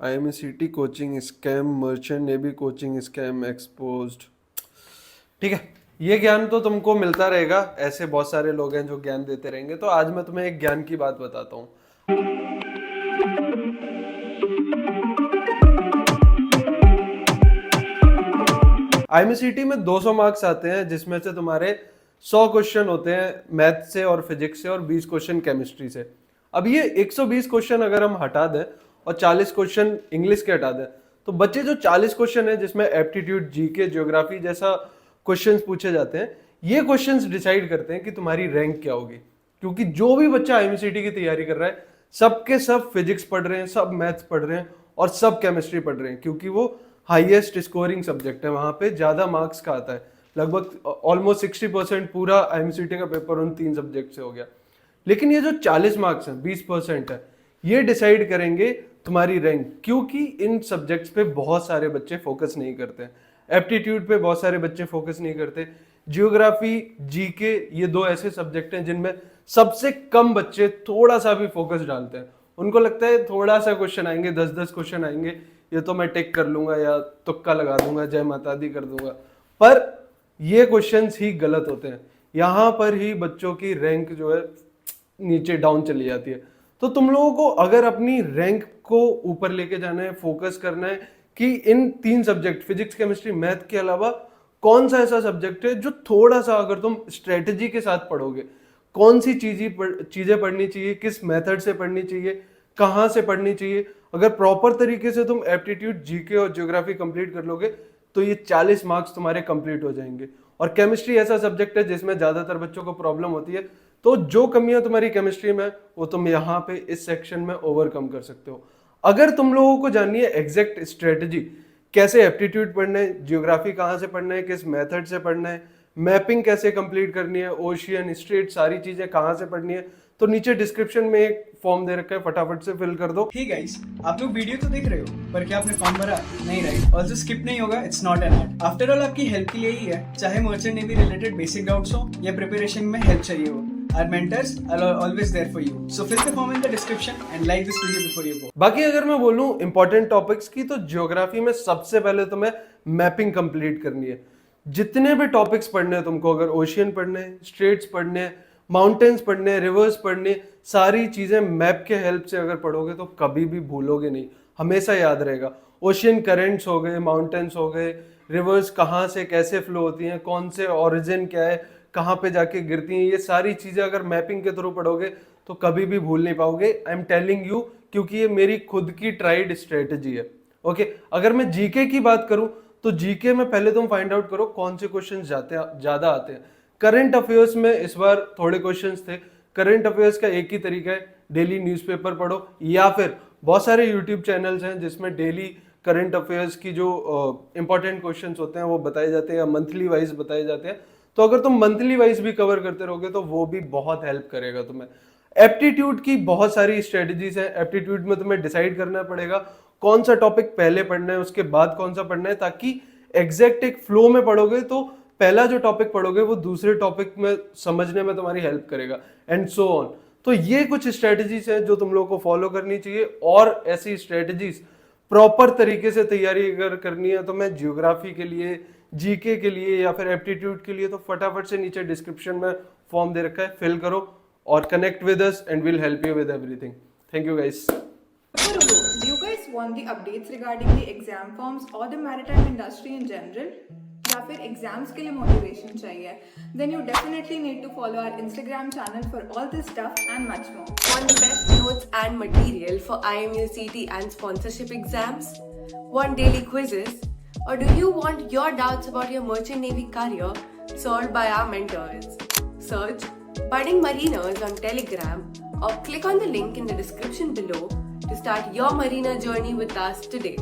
IMCT coaching scam, merchant navy coaching scam exposed. ठीक है, ये ज्ञान तो तुमको मिलता रहेगा, ऐसे बहुत सारे लोग हैं जो ज्ञान देते रहेंगे। तो आज मैं तुम्हें एक ज्ञान की बात बताता हूँ। IMCT में 200 मार्क्स आते हैं, जिसमें से तुम्हारे 100 क्वेश्चन होते हैं मैथ से और फिजिक्स से और 20 क्वेश्चन केमिस्ट्री से। अब ये 120 क्वेश्चन अगर हम हटा दें और 40 क्वेश्चन इंग्लिश के हटा दें, तो बच्चे जो 40 क्वेश्चन है जिसमें एप्टीट्यूड, जीके, ज्योग्राफी जैसा क्वेश्चंस पूछे जाते हैं, ये क्वेश्चंस डिसाइड करते हैं कि तुम्हारी रैंक क्या होगी। क्योंकि जो भी बच्चा IMCT की तैयारी कर रहा है, सबके सब फिजिक्स पढ़ रहे हैं, सब मैथ्स पढ़ रहे हैं और सब केमिस्ट्री पढ़ रहे हैं, क्योंकि वो हाईएस्ट स्कोरिंग सब्जेक्ट है, वहां पे ज्यादा मार्क्स का आता है। लगभग ऑलमोस्ट 60% पूरा IMCT का पेपर उन 3 सब्जेक्ट से हो गया। लेकिन ये जो 40 मार्क्स हैं, 20% है, ये डिसाइड करेंगे तुम्हारी रैंक, क्योंकि इन सब्जेक्ट्स पे बहुत सारे बच्चे फोकस नहीं करते हैं। एप्टीट्यूड पे बहुत सारे बच्चे फोकस नहीं करते। जियोग्राफी, जीके, ये 2 ऐसे सब्जेक्ट हैं जिनमें सबसे कम बच्चे थोड़ा सा भी फोकस डालते हैं। उनको लगता है थोड़ा सा क्वेश्चन आएंगे, 10-10 क्वेश्चन आएंगे, ये तो मैं टिक कर लूंगा या तुक्का लगा दूंगा, जय माता दी कर दूंगा। पर ये क्वेश्चंस ही गलत होते हैं। यहाँ पर ही बच्चों की रैंक जो है नीचे डाउन चली जाती है। तो तुम लोगों को अगर अपनी रैंक को ऊपर लेके जाना है, फोकस करना है कि इन 3 सब्जेक्ट फिजिक्स, केमिस्ट्री, मैथ के अलावा कौन सा ऐसा सब्जेक्ट है जो थोड़ा सा अगर तुम स्ट्रेटेजी के साथ पढ़ोगे, कौन सी चीजें पढ़नी चाहिए, किस मेथड से पढ़नी चाहिए, कहाँ से पढ़नी चाहिए, अगर प्रॉपर तरीके से तुम एप्टीट्यूड, जीके और ज्योग्राफी कंप्लीट कर लोगे तो ये 40 मार्क्स तुम्हारे कंप्लीट हो जाएंगे। और केमिस्ट्री ऐसा सब्जेक्ट है जिसमें ज्यादातर बच्चों को प्रॉब्लम होती है, तो जो कमियां तुम्हारी केमिस्ट्री में वो तुम यहाँ पे इस सेक्शन में ओवरकम कर सकते हो। अगर तुम लोगों को जाननी है एग्जैक्ट स्ट्रेटजी, कैसे एप्टीट्यूड पढ़ना है, जियोग्राफी कहाँ से पढ़ना है, किस मेथड से पढ़ना है, मैपिंग कैसे कंप्लीट करनी है, ओशियन, स्ट्रेट, सारी चीजें कहाँ से पढ़नी है, तो नीचे डिस्क्रिप्शन में एक फॉर्म दे रखा है, फटाफट से फिल कर दो। हे गाइस, आप लोग वीडियो तो देख रहे हो, पर क्या आपने फॉर्म भरा? नहीं, राइट? ऑल्सो स्किप नहीं होगा, it's not an ad. After all आपकी हेल्प के लिए ही है, चाहे merchant navy related basic doubts हो या प्रिपरेशन में हेल्प चाहिए हो। Our mentors are always there for you. So fill the form in the description and like this video before you go. बाकी अगर मैं बोलूं इंपॉर्टेंट टॉपिक्स की, तो ज्योग्राफी में सबसे पहले तुम्हें मैपिंग कंप्लीट करनी है। जितने भी टॉपिक्स पढ़ने हैं तुमको, अगर ओशियन पढ़ने हैं, स्ट्रेट्स पढ़ने हैं, माउंटेन्स पढ़ने हैं, रिवर्स पढ़ने, सारी चीजें मैप के हेल्प से अगर पढ़ोगे तो कभी भी भूलोगे नहीं, हमेशा याद रहेगा। ओशियन करेंट्स हो गए, माउंटेन्स हो गए, रिवर्स कहाँ से कैसे फ्लो होती हैं, कौन से ओरिजिन क्या है, कहाँ पे जाके गिरती हैं, ये सारी चीजें अगर मैपिंग के थ्रू पढ़ोगे तो कभी भी भूल नहीं पाओगे। आई एम टेलिंग यू, क्योंकि ये मेरी खुद की ट्राइड स्ट्रेटेजी है। ओके, अगर मैं जीके की बात करूं तो जीके में पहले तुम फाइंड आउट करो कौन से क्वेश्चन ज्यादा आते हैं। करंट अफेयर्स में इस बार थोड़े क्वेश्चंस थे। करंट अफेयर्स का एक ही तरीका है, डेली न्यूज़पेपर पढ़ो, या फिर बहुत सारे यूट्यूब चैनल्स हैं जिसमें डेली करंट अफेयर्स की जो इंपॉर्टेंट क्वेश्चंस होते हैं वो बताए जाते हैं या मंथली वाइज बताए जाते हैं। तो अगर तुम मंथली वाइज भी कवर करते रहोगे तो वो भी बहुत हेल्प करेगा तुम्हें। एप्टीट्यूड की बहुत सारी स्ट्रेटजीज है। एप्टीट्यूड में तुम्हें डिसाइड करना पड़ेगा कौन सा टॉपिक पहले पढ़ना है, उसके बाद कौन सा पढ़ना है, ताकि एग्जैक्ट एक फ्लो में पढ़ोगे तो पहला जो टॉपिक पढ़ोगे वो दूसरे टॉपिक में समझने में तुम्हारी हेल्प करेगा, एंड सो ऑन। तो ये कुछ स्ट्रेटजीज हैं जो तुम लोगों को फॉलो करनी चाहिए। और ऐसी स्ट्रेटजीज प्रॉपर तरीके से तैयारी अगर करनी है तो मैं जियोग्राफी के लिए, जीके के लिए या फिर एप्टीट्यूड के लिए, तो फटाफट से नीचे डिस्क्रिप्शन में फॉर्म दे रखा है, फिल करो और connect with us and will help you with everything. Thank you guys. Do you guys want the updates regarding the exam forms or the maritime industry in general? या फिर exams के लिए motivation चाहिए? Then you definitely need to follow our Instagram channel for all this stuff and much more. Want the best notes and material for IMUCT and sponsorship exams? Want daily quizzes? Or do you want your doubts about your merchant navy career solved by our mentors? Search Budding Mariners on Telegram or click on the link in the description below to start your marina journey with us today.